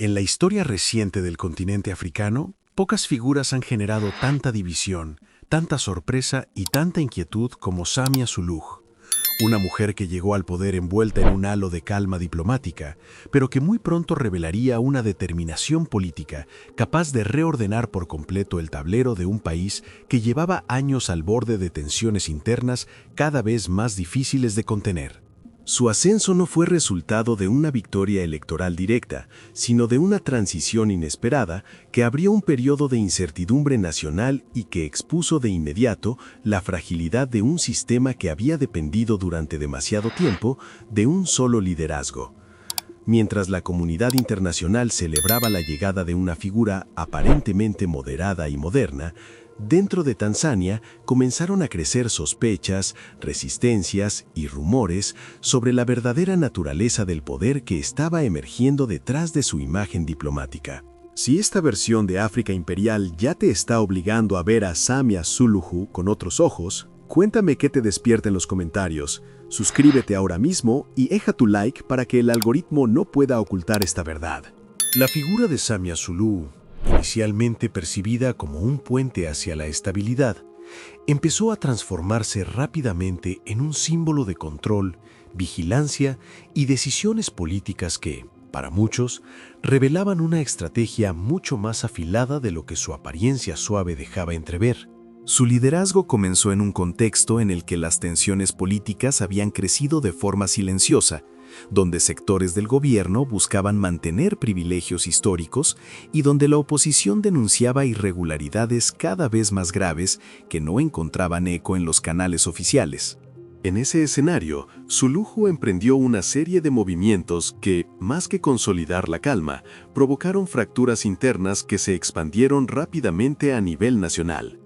En la historia reciente del continente africano, pocas figuras han generado tanta división, tanta sorpresa y tanta inquietud como Samia Suluhu, una mujer que llegó al poder envuelta en un halo de calma diplomática, pero que muy pronto revelaría una determinación política capaz de reordenar por completo el tablero de un país que llevaba años al borde de tensiones internas cada vez más difíciles de contener. Su ascenso no fue resultado de una victoria electoral directa, sino de una transición inesperada que abrió un periodo de incertidumbre nacional y que expuso de inmediato la fragilidad de un sistema que había dependido durante demasiado tiempo de un solo liderazgo. Mientras la comunidad internacional celebraba la llegada de una figura aparentemente moderada y moderna, dentro de Tanzania comenzaron a crecer sospechas, resistencias y rumores sobre la verdadera naturaleza del poder que estaba emergiendo detrás de su imagen diplomática. Si esta versión de África imperial ya te está obligando a ver a Samia Suluhu con otros ojos, cuéntame qué te despierta en los comentarios. Suscríbete ahora mismo y deja tu like para que el algoritmo no pueda ocultar esta verdad. La figura de Samia Suluhu, inicialmente percibida como un puente hacia la estabilidad, empezó a transformarse rápidamente en un símbolo de control, vigilancia y decisiones políticas que, para muchos, revelaban una estrategia mucho más afilada de lo que su apariencia suave dejaba entrever. Su liderazgo comenzó en un contexto en el que las tensiones políticas habían crecido de forma silenciosa, donde sectores del gobierno buscaban mantener privilegios históricos y donde la oposición denunciaba irregularidades cada vez más graves que no encontraban eco en los canales oficiales. En ese escenario, Suluhu emprendió una serie de movimientos que, más que consolidar la calma, provocaron fracturas internas que se expandieron rápidamente a nivel nacional.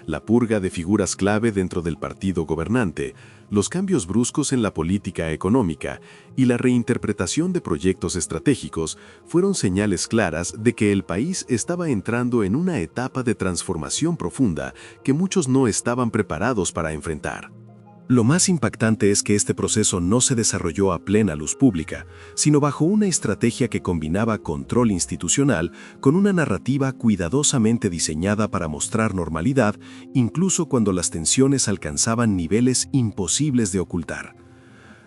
La purga de figuras clave dentro del partido gobernante, los cambios bruscos en la política económica y la reinterpretación de proyectos estratégicos fueron señales claras de que el país estaba entrando en una etapa de transformación profunda que muchos no estaban preparados para enfrentar. Lo más impactante es que este proceso no se desarrolló a plena luz pública, sino bajo una estrategia que combinaba control institucional con una narrativa cuidadosamente diseñada para mostrar normalidad, incluso cuando las tensiones alcanzaban niveles imposibles de ocultar.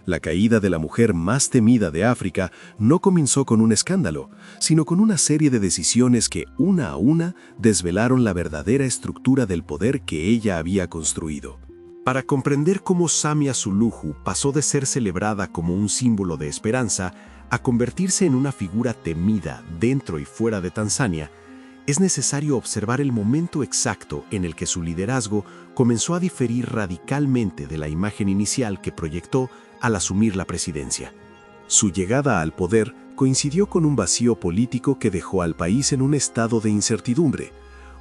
La caída de la mujer más temida de África no comenzó con un escándalo, sino con una serie de decisiones que, una a una, desvelaron la verdadera estructura del poder que ella había construido. Para comprender cómo Samia Suluhu pasó de ser celebrada como un símbolo de esperanza a convertirse en una figura temida dentro y fuera de Tanzania, es necesario observar el momento exacto en el que su liderazgo comenzó a diferir radicalmente de la imagen inicial que proyectó al asumir la presidencia. Su llegada al poder coincidió con un vacío político que dejó al país en un estado de incertidumbre,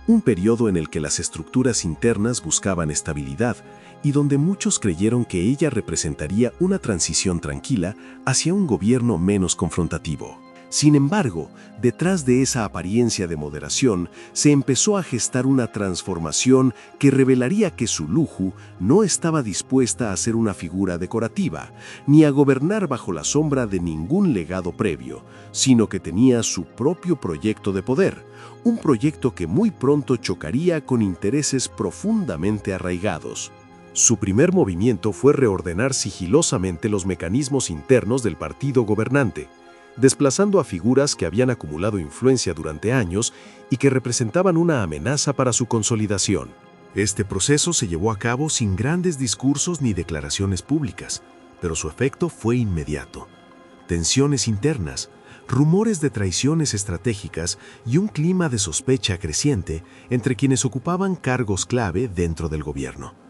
un periodo en el que las estructuras internas buscaban estabilidad y donde muchos creyeron que ella representaría una transición tranquila hacia un gobierno menos confrontativo. Sin embargo, detrás de esa apariencia de moderación, se empezó a gestar una transformación que revelaría que Suluhu no estaba dispuesta a ser una figura decorativa, ni a gobernar bajo la sombra de ningún legado previo, sino que tenía su propio proyecto de poder, un proyecto que muy pronto chocaría con intereses profundamente arraigados. Su primer movimiento fue reordenar sigilosamente los mecanismos internos del partido gobernante, desplazando a figuras que habían acumulado influencia durante años y que representaban una amenaza para su consolidación. Este proceso se llevó a cabo sin grandes discursos ni declaraciones públicas, pero su efecto fue inmediato. Tensiones internas, rumores de traiciones estratégicas y un clima de sospecha creciente entre quienes ocupaban cargos clave dentro del gobierno.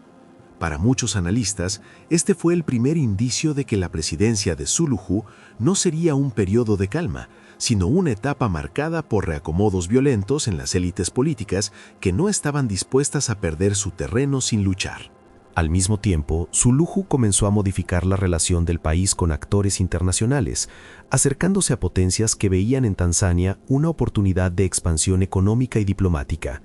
Para muchos analistas, este fue el primer indicio de que la presidencia de Suluhu no sería un periodo de calma, sino una etapa marcada por reacomodos violentos en las élites políticas que no estaban dispuestas a perder su terreno sin luchar. Al mismo tiempo, Suluhu comenzó a modificar la relación del país con actores internacionales, acercándose a potencias que veían en Tanzania una oportunidad de expansión económica y diplomática.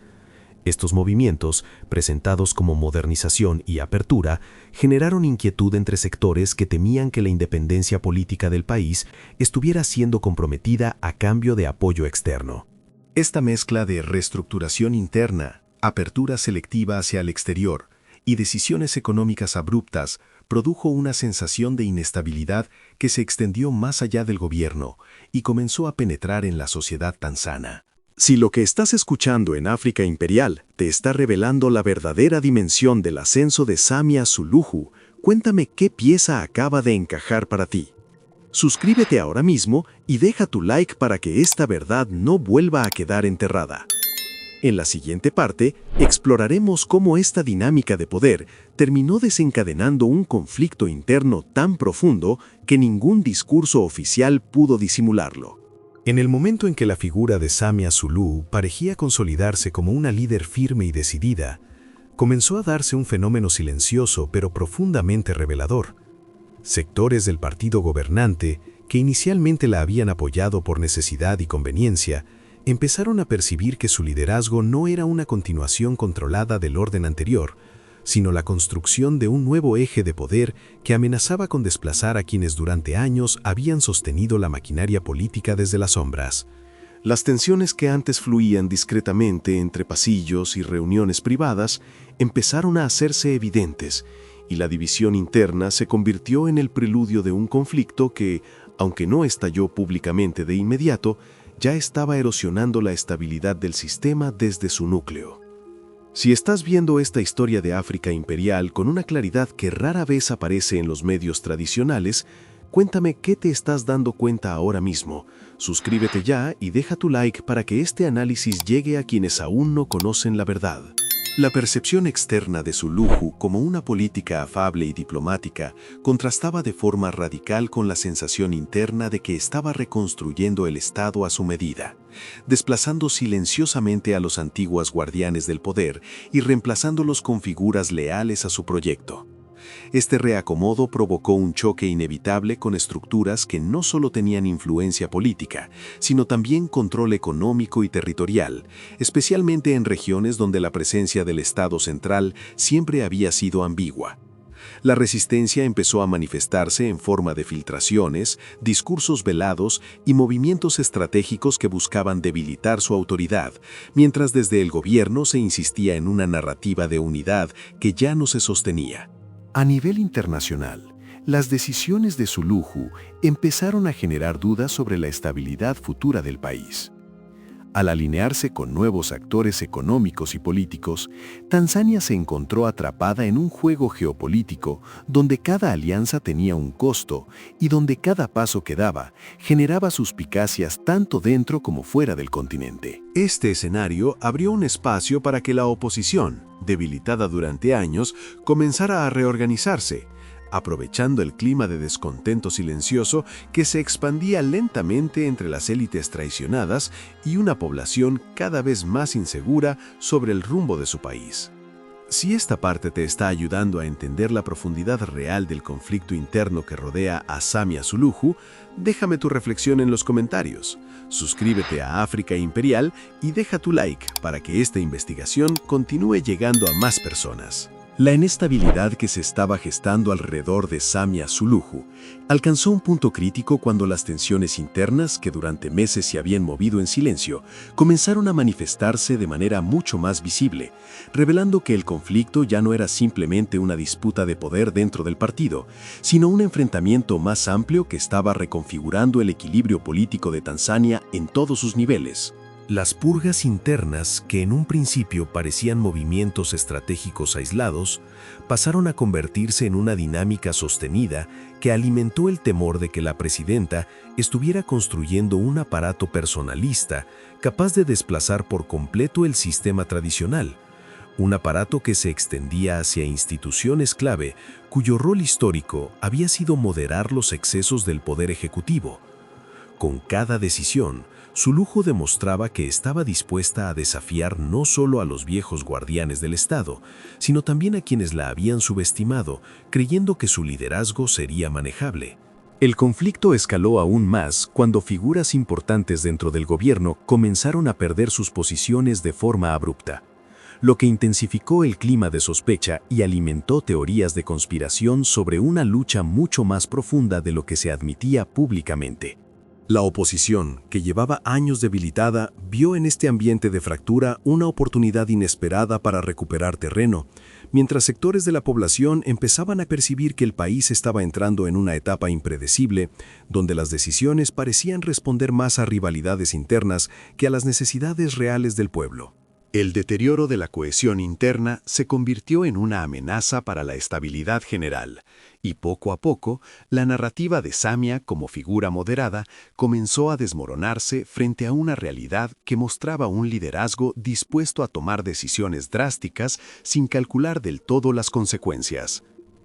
Estos movimientos, presentados como modernización y apertura, generaron inquietud entre sectores que temían que la independencia política del país estuviera siendo comprometida a cambio de apoyo externo. Esta mezcla de reestructuración interna, apertura selectiva hacia el exterior y decisiones económicas abruptas produjo una sensación de inestabilidad que se extendió más allá del gobierno y comenzó a penetrar en la sociedad tanzana. Si lo que estás escuchando en África Imperial te está revelando la verdadera dimensión del ascenso de Samia Suluhu, cuéntame qué pieza acaba de encajar para ti. Suscríbete ahora mismo y deja tu like para que esta verdad no vuelva a quedar enterrada. En la siguiente parte, exploraremos cómo esta dinámica de poder terminó desencadenando un conflicto interno tan profundo que ningún discurso oficial pudo disimularlo. En el momento en que la figura de Samia Suluhu parecía consolidarse como una líder firme y decidida, comenzó a darse un fenómeno silencioso pero profundamente revelador. Sectores del partido gobernante, que inicialmente la habían apoyado por necesidad y conveniencia, empezaron a percibir que su liderazgo no era una continuación controlada del orden anterior, sino la construcción de un nuevo eje de poder que amenazaba con desplazar a quienes durante años habían sostenido la maquinaria política desde las sombras. Las tensiones que antes fluían discretamente entre pasillos y reuniones privadas empezaron a hacerse evidentes, y la división interna se convirtió en el preludio de un conflicto que, aunque no estalló públicamente de inmediato, ya estaba erosionando la estabilidad del sistema desde su núcleo. Si estás viendo esta historia de África Imperial con una claridad que rara vez aparece en los medios tradicionales, cuéntame qué te estás dando cuenta ahora mismo. Suscríbete ya y deja tu like para que este análisis llegue a quienes aún no conocen la verdad. La percepción externa de Suluhu como una política afable y diplomática contrastaba de forma radical con la sensación interna de que estaba reconstruyendo el Estado a su medida, desplazando silenciosamente a los antiguos guardianes del poder y reemplazándolos con figuras leales a su proyecto. Este reacomodo provocó un choque inevitable con estructuras que no solo tenían influencia política, sino también control económico y territorial, especialmente en regiones donde la presencia del Estado central siempre había sido ambigua. La resistencia empezó a manifestarse en forma de filtraciones, discursos velados y movimientos estratégicos que buscaban debilitar su autoridad, mientras desde el gobierno se insistía en una narrativa de unidad que ya no se sostenía. A nivel internacional, las decisiones de Suluhu empezaron a generar dudas sobre la estabilidad futura del país. Al alinearse con nuevos actores económicos y políticos, Tanzania se encontró atrapada en un juego geopolítico donde cada alianza tenía un costo y donde cada paso que daba generaba suspicacias tanto dentro como fuera del continente. Este escenario abrió un espacio para que la oposición, debilitada durante años, comenzara a reorganizarse, aprovechando el clima de descontento silencioso que se expandía lentamente entre las élites traicionadas y una población cada vez más insegura sobre el rumbo de su país. Si esta parte te está ayudando a entender la profundidad real del conflicto interno que rodea a Samia Suluhu, déjame tu reflexión en los comentarios. Suscríbete a África Imperial y deja tu like para que esta investigación continúe llegando a más personas. La inestabilidad que se estaba gestando alrededor de Samia Suluhu alcanzó un punto crítico cuando las tensiones internas, que durante meses se habían movido en silencio, comenzaron a manifestarse de manera mucho más visible, revelando que el conflicto ya no era simplemente una disputa de poder dentro del partido, sino un enfrentamiento más amplio que estaba reconfigurando el equilibrio político de Tanzania en todos sus niveles. Las purgas internas, que en un principio parecían movimientos estratégicos aislados, pasaron a convertirse en una dinámica sostenida que alimentó el temor de que la presidenta estuviera construyendo un aparato personalista capaz de desplazar por completo el sistema tradicional, un aparato que se extendía hacia instituciones clave cuyo rol histórico había sido moderar los excesos del poder ejecutivo. Con cada decisión, Suluhu demostraba que estaba dispuesta a desafiar no solo a los viejos guardianes del Estado, sino también a quienes la habían subestimado, creyendo que su liderazgo sería manejable. El conflicto escaló aún más cuando figuras importantes dentro del gobierno comenzaron a perder sus posiciones de forma abrupta. lo que intensificó el clima de sospecha y alimentó teorías de conspiración sobre una lucha mucho más profunda de lo que se admitía públicamente. La oposición, que llevaba años debilitada, vio en este ambiente de fractura una oportunidad inesperada para recuperar terreno, mientras sectores de la población empezaban a percibir que el país estaba entrando en una etapa impredecible, donde las decisiones parecían responder más a rivalidades internas que a las necesidades reales del pueblo. El deterioro de la cohesión interna se convirtió en una amenaza para la estabilidad general, y poco a poco, la narrativa de Samia como figura moderada comenzó a desmoronarse frente a una realidad que mostraba un liderazgo dispuesto a tomar decisiones drásticas sin calcular del todo las consecuencias.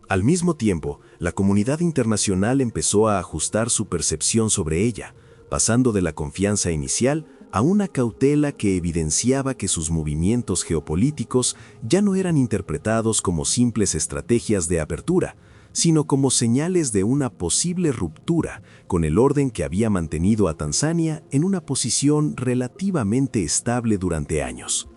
Al mismo tiempo, la comunidad internacional empezó a ajustar su percepción sobre ella, pasando de la confianza inicial a una cautela que evidenciaba que sus movimientos geopolíticos ya no eran interpretados como simples estrategias de apertura, sino como señales de una posible ruptura con el orden que había mantenido a Tanzania en una posición relativamente estable durante años.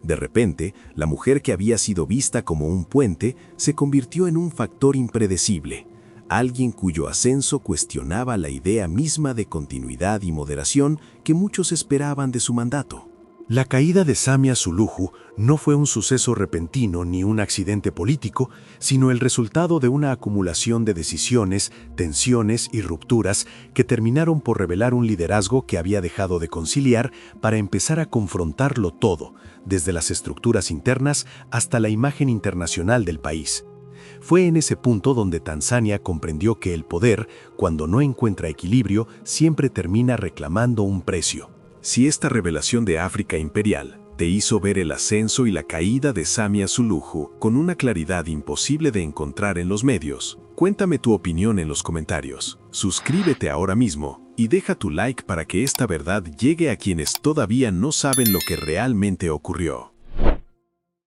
De repente, la mujer que había sido vista como un puente se convirtió en un factor impredecible, alguien cuyo ascenso cuestionaba la idea misma de continuidad y moderación que muchos esperaban de su mandato. La caída de Samia Suluhu no fue un suceso repentino ni un accidente político, sino el resultado de una acumulación de decisiones, tensiones y rupturas que terminaron por revelar un liderazgo que había dejado de conciliar para empezar a confrontarlo todo, desde las estructuras internas hasta la imagen internacional del país. Fue en ese punto donde Tanzania comprendió que el poder, cuando no encuentra equilibrio, siempre termina reclamando un precio. Si esta revelación de África imperial te hizo ver el ascenso y la caída de Samia Suluhu con una claridad imposible de encontrar en los medios, cuéntame tu opinión en los comentarios. Suscríbete ahora mismo y deja tu like para que esta verdad llegue a quienes todavía no saben lo que realmente ocurrió.